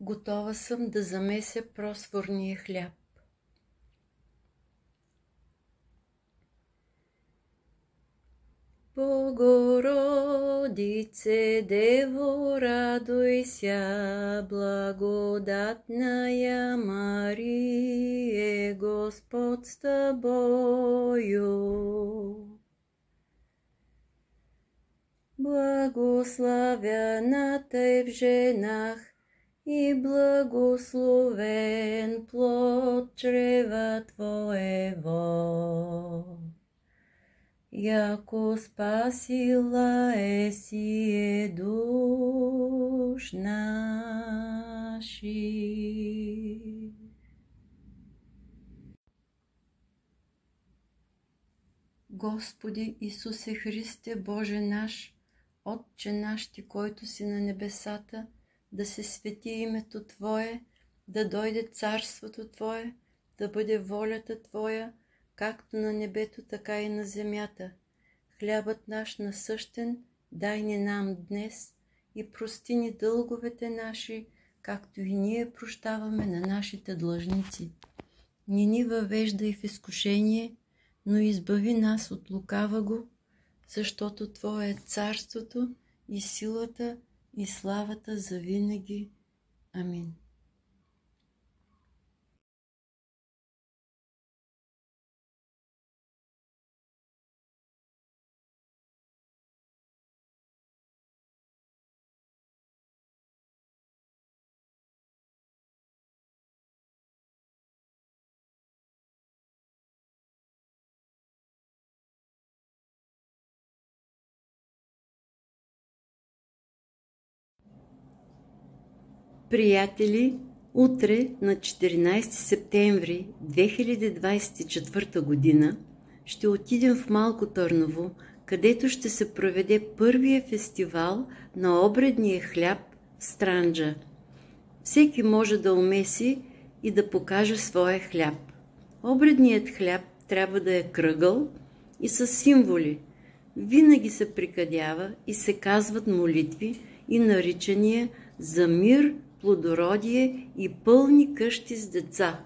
Готова съм да замеся просфорния хляб. Богородице, Дево, радуйся, благодатная Мария, Господь с тобою. Благословена ты в женах, и благословен плод чрева Твоего. Яко спасила есие душ наши. Господи Исусе Христе, Боже наш, Отче наш Ти, който си на небесата, да се свети името Твое, да дойде царството Твое, да бъде волята Твоя, както на небето, така и на земята. Хлябът наш насъщен дай ни нам днес и прости ни дълговете наши, както и ние прощаваме на нашите длъжници. Не ни въвеждай в изкушение, но избави нас от лукаваго, защото Твое е царството и силата и славата за винаги. Амин. Приятели, утре на 14 септември 2024 година ще отидем в Малко Търново, където ще се проведе първия фестивал на обредния хляб в Странджа. Всеки може да умеси и да покаже своя хляб. Обредният хляб трябва да е кръгъл и с символи. Винаги се прикадява и се казват молитви и наричания за мир, плодородие и пълни къщи с деца.